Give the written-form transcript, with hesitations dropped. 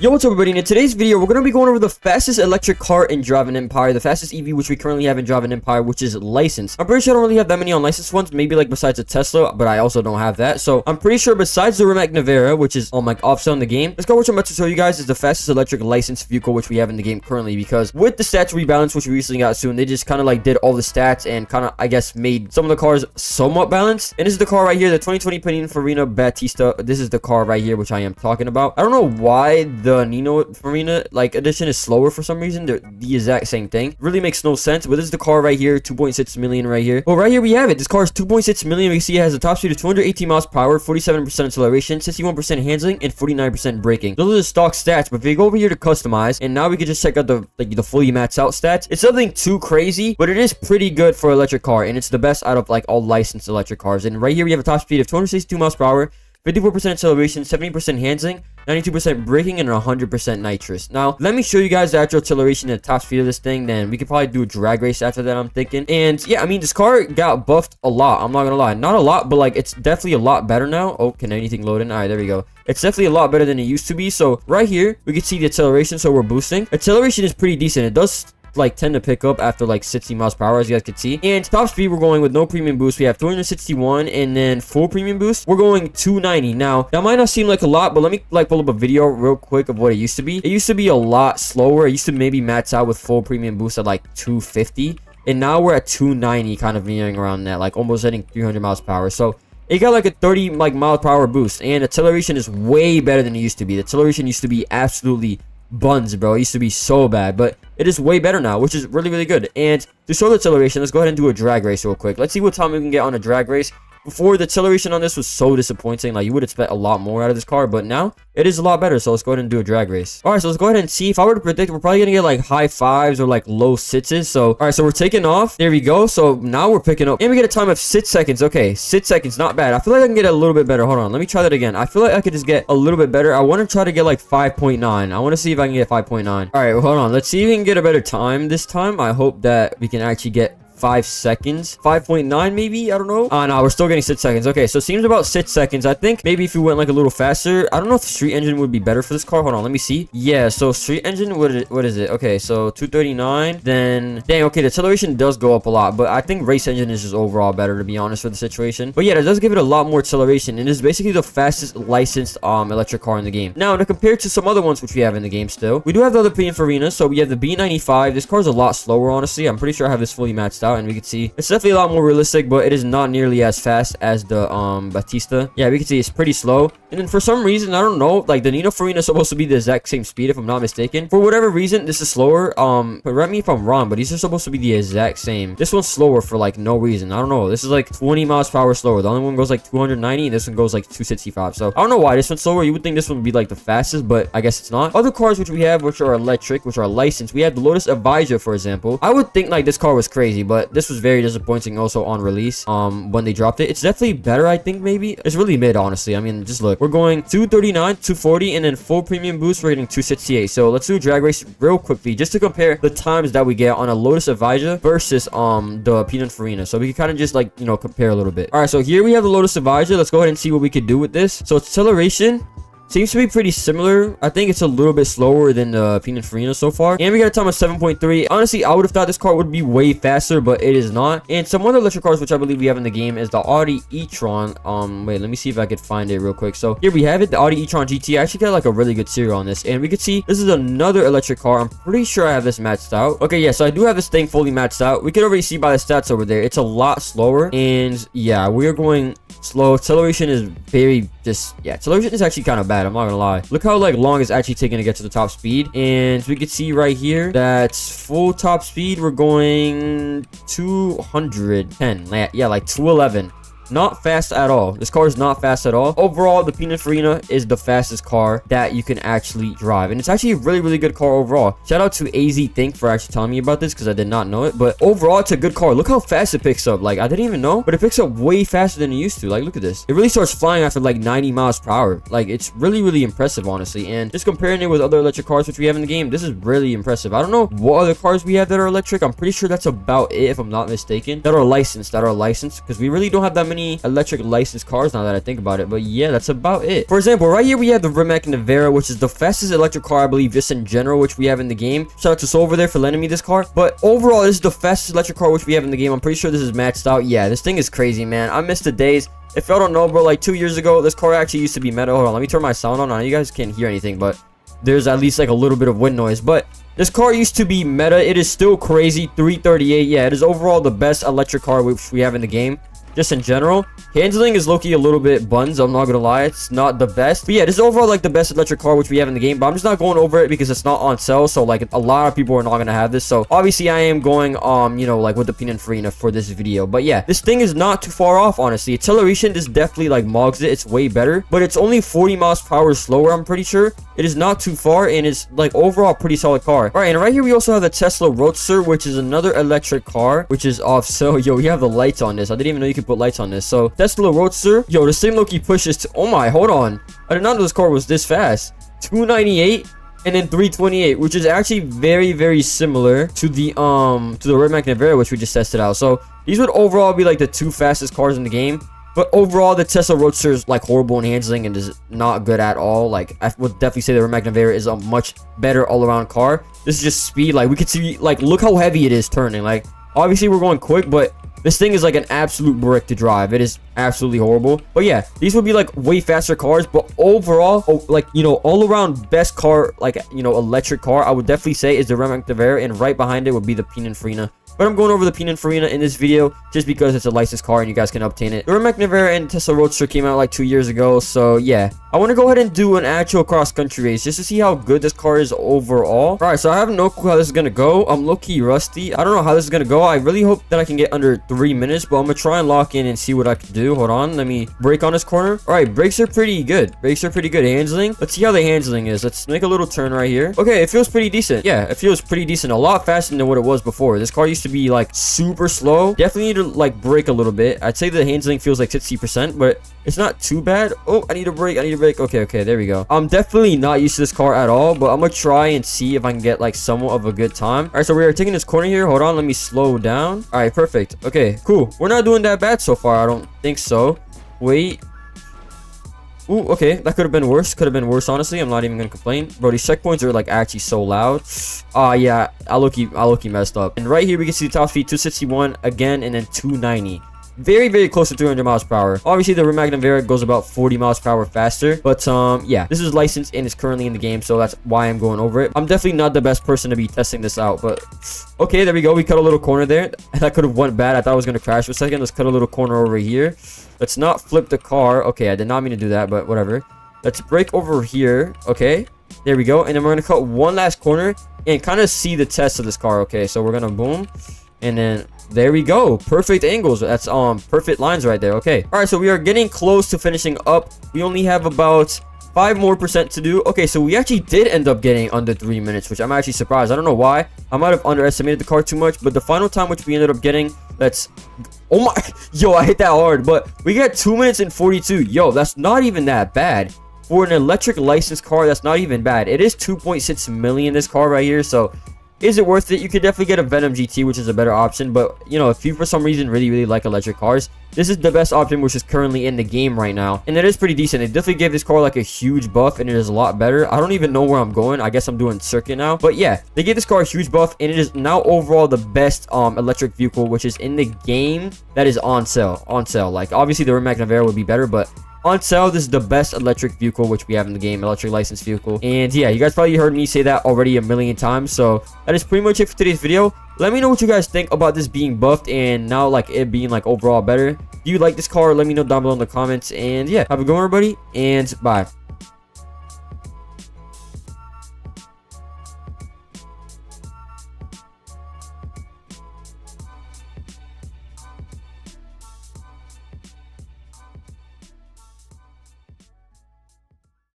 Yo, what's up everybody? In today's video, we're going to be going over the fastest electric car in Drive Empire, the fastest EV which we currently have in Drive Empire, which is licensed. I'm pretty sure I don't really have that many unlicensed ones, maybe like besides a Tesla, but I also don't have that. So I'm pretty sure besides the Rimac Nevera, which is on like offsale in the game, let's go which I'm about to show you guys is the fastest electric licensed vehicle which we have in the game currently, because with the stats rebalance which we recently got soon, they just kind of like did all the stats and kind of, I guess, made some of the cars somewhat balanced. And this is the car right here, the 2020 Pininfarina Battista. This is the car right here which I am talking about. I don't know why the Nino Farina like edition is slower for some reason. They're the exact same thing. Really makes no sense. But this is the car right here, 2.6 million right here. Well, right here we have it. This car is 2.6 million. We see it has a top speed of 218 miles per hour, 47% acceleration, 61% handling, and 49% braking. Those are the stock stats. But if you go over here to customize, and now we can just check out the fully maxed out stats. It's nothing too crazy, but it is pretty good for an electric car, and it's the best out of like all licensed electric cars. And right here we have a top speed of 262 miles per hour, 54% acceleration, 70% handling, 92% braking, and 100% nitrous. Now, let me show you guys the actual acceleration and top speed of this thing. Then we could probably do a drag race after that, I'm thinking. And yeah, I mean, this car got buffed a lot. I'm not gonna lie. Not a lot, but like, it's definitely a lot better now. Oh, can anything load in? All right, there we go. It's definitely a lot better than it used to be. So right here, we can see the acceleration. So we're boosting. Acceleration is pretty decent. It does like tend to pick up after like 60 miles per hour, as you guys can see. And top speed, we're going with no premium boost. We have 261, and then full premium boost, we're going 290. Now that might not seem like a lot, but let me like pull up a video real quick of what it used to be. It used to be a lot slower. It used to maybe max out with full premium boost at like 250, and now we're at 290, kind of veering around that, like almost hitting 300 miles per hour. So it got like a 30 like mile per hour boost, and acceleration is way better than it used to be. The acceleration used to be absolutely buns, bro. It used to be so bad, but it is way better now, which is really good. And to show the acceleration, let's go ahead and do a drag race real quick. Let's see what time we can get on a drag race. Before, the acceleration on this was so disappointing. Like, you would expect a lot more out of this car, but now it is a lot better. So let's go ahead and do a drag race. All right, so let's go ahead and see. If I were to predict, we're probably gonna get like high fives or like low sixes. So all right, so we're taking off. There we go. So now we're picking up, and we get a time of 6 seconds. Okay, 6 seconds, not bad. I feel like I can get a little bit better. Hold on, let me try that again. I feel like I could just get a little bit better. I want to try to get like 5.9. I want to see if I can get 5.9. All right, well, hold on. Let's see if we can get a better time this time. I hope that we can actually get 5 seconds, 5.9 maybe. I don't know. No, we're still getting 6 seconds. Okay, so it seems about 6 seconds. I think maybe if we went like a little faster, I don't know if street engine would be better for this car. Hold on, let me see. Yeah, so street engine, what is it? Okay, so 239. Then dang, okay, the acceleration does go up a lot, but I think race engine is just overall better, to be honest, for the situation. But yeah, it does give it a lot more acceleration, and it's basically the fastest licensed electric car in the game. Now, to compare to some other ones which we have in the game still, we do have the other Pininfarina. So we have the B95. This car is a lot slower, honestly. I'm pretty sure I have this fully maxed out, and we can see it's definitely a lot more realistic, but it is not nearly as fast as the Battista. Yeah, we can see it's pretty slow. And then for some reason, I don't know, like the Nino Farina is supposed to be the exact same speed, if I'm not mistaken. For whatever reason, this is slower. Correct me if I'm wrong, but these are supposed to be the exact same. This one's slower for like no reason. I don't know. This is like 20 miles per hour slower. The other one goes like 290, and this one goes like 265. So I don't know why this one's slower. You would think this one would be like the fastest, but I guess it's not. Other cars which we have, which are electric, which are licensed, we have the Lotus Evija, for example. I would think like this car was crazy, but this was very disappointing also on release when they dropped it. It's definitely better, I think. Maybe it's really mid, honestly. I mean, just look, we're going 239, 240, and then full premium boost we're getting 268. So let's do a drag race real quickly just to compare the times that we get on a Lotus Evija versus the Pininfarina, so we can kind of just like, you know, compare a little bit. All right, so here we have the Lotus Evija. Let's go ahead and see what we could do with this. So acceleration seems to be pretty similar. I think it's a little bit slower than the Pininfarina so far. And we got a time of 7.3. Honestly, I would have thought this car would be way faster, but it is not. And some other electric cars, which I believe we have in the game, is the Audi e-tron. Wait, let me see if I could find it real quick. So here we have it, the Audi e-tron GT. I actually got like a really good serial on this. And we could see this is another electric car. I'm pretty sure I have this maxed out. Okay, yeah, so I do have this thing fully maxed out. We can already see by the stats over there. It's a lot slower. And yeah, we're going slow. Acceleration is very acceleration is actually kind of bad. I'm not gonna lie. Look how like long it's actually taking to get to the top speed. And we can see right here that full top speed we're going 210. Yeah, like 211. Not fast at all. This car is not fast at all. Overall, the Pininfarina is the fastest car that you can actually drive, and it's actually a really good car overall. Shout out to AZ Think for actually telling me about this, because I did not know it. But overall, it's a good car. Look how fast it picks up. Like, I didn't even know, but it picks up way faster than it used to. Like, look at this. It really starts flying after like 90 miles per hour. Like, it's really impressive, honestly. And just comparing it with other electric cars which we have in the game, this is really impressive. I don't know what other cars we have that are electric. I'm pretty sure that's about it, if I'm not mistaken, that are licensed, because we really don't have that many many electric licensed cars now that I think about it. But yeah, that's about it. For example, right here we have the Rimac Navara, which is the fastest electric car, I believe, just in general, which we have in the game. Shout out to Soul over there for lending me this car. But overall, this is the fastest electric car which we have in the game. I'm pretty sure this is maxed out. Yeah, this thing is crazy, man. I miss the days. If y'all don't know, bro, like 2 years ago, this car actually used to be meta. Hold on, let me turn my sound on. I know you guys can't hear anything, but there's at least like a little bit of wind noise. But this car used to be meta. It is still crazy. 338. Yeah, it is overall the best electric car which we have in the game, just in general. Handling is low-key a little bit buns, I'm not gonna lie. It's not the best. But yeah, this is overall like the best electric car which we have in the game. But I'm just not going over it because it's not on sale. So like a lot of people are not gonna have this. So obviously I am going you know, like with the Pininfarina for this video. But yeah, this thing is not too far off, honestly. Acceleration, this definitely like mogs it. It's way better. But it's only 40 miles per hour slower, I'm pretty sure. It is not too far, and it's like overall pretty solid car. All right, and right here we also have the Tesla Roadster, which is another electric car, which is off sale. Yo, we have the lights on this. I didn't even know you could put lights on this. So Tesla Roadster, yo, this thing low-key pushes to, oh my, hold on, I did not know this car was this fast. 298 and then 328, which is actually very similar to the Rimac Navara, which we just tested out. So these would overall be like the two fastest cars in the game. But overall, the Tesla Roadster is like horrible in handling and is not good at all. Like, I would definitely say the Rimac Navara is a much better all-around car. This is just speed. Like, we could see, like, look how heavy it is turning. Like, obviously we're going quick, but this thing is like an absolute brick to drive. It is absolutely horrible. But yeah, these would be like way faster cars. But overall, like, you know, all around best car, like, you know, electric car, I would definitely say is the Rimac Navara, and right behind it would be the Pininfarina. But I'm going over the Pininfarina in this video just because it's a licensed car and you guys can obtain it. The Rimac Navara and Tesla Roadster came out like 2 years ago. So yeah, I want to go ahead and do an actual cross-country race just to see how good this car is overall. All right, so I have no clue how this is going to go. I'm low-key rusty. I don't know how this is going to go. I really hope that I can get under 3 minutes, but I'm going to try and lock in and see what I can do. Hold on. Let me brake on this corner. All right, brakes are pretty good. Brakes are pretty good. Handling. Let's see how the handling is. Let's make a little turn right here. Okay, it feels pretty decent. Yeah, it feels pretty decent. A lot faster than what it was before. This car used to be like super slow. Definitely need to like brake a little bit. I'd say the handling feels like 60%, but it's not too bad. Oh, I need a brake. I need a brake. Okay, there we go. I'm definitely not used to this car at all, but I'm gonna try and see if I can get like somewhat of a good time. All right, so we are taking this corner here. Hold on, let me slow down. All right, perfect. Okay, cool. We're not doing that bad so far. I don't think so. Wait. Ooh, okay, that could have been worse. Could have been worse, honestly. I'm not even gonna complain. Bro, these checkpoints are like actually so loud. Yeah, I low-key messed up. And right here we can see the top speed 261 again, and then 290. Very close to 300 miles per hour. Obviously the Rimac Navara goes about 40 miles per hour faster, but yeah, this is licensed and is currently in the game, so that's why I'm going over it. I'm definitely not the best person to be testing this out, but okay, there we go. We cut a little corner there. That could have went bad. I thought I was gonna crash for a second. Let's cut a little corner over here. Let's not flip the car. Okay, I did not mean to do that, but whatever. Let's brake over here. Okay, there we go. And then we're gonna cut one last corner and kind of see the test of this car. Okay, so we're gonna boom, and then there we go. Perfect angles. That's perfect lines right there. Okay, all right, so we are getting close to finishing up. We only have about 5% more to do. Okay, so we actually did end up getting under 3 minutes, which I'm actually surprised. I don't know why. I might have underestimated the car too much, but the final time which we ended up getting, let's, oh my, yo, I hit that hard, but we got 2 minutes and 42. Yo, that's not even that bad for an electric licensed car. That's not even bad. It is 2.6 million, this car right here. So is it worth it? You could definitely get a Venom GT, which is a better option, but you know, if you for some reason really like electric cars, this is the best option which is currently in the game right now, and it is pretty decent. They definitely gave this car like a huge buff, and it is a lot better. I don't even know where I'm going. I guess I'm doing circuit now, but yeah, they gave this car a huge buff, and it is now overall the best electric vehicle which is in the game that is on sale. Like obviously the Rimac Navara would be better, but on sale, this is the best electric vehicle which we have in the game, electric licensed vehicle. And yeah, you guys probably heard me say that already a million times, so that is pretty much it for today's video. Let me know what you guys think about this being buffed and now like it being like overall better. Do you like this car? Let me know down below in the comments. And yeah, have a good one, everybody, and bye.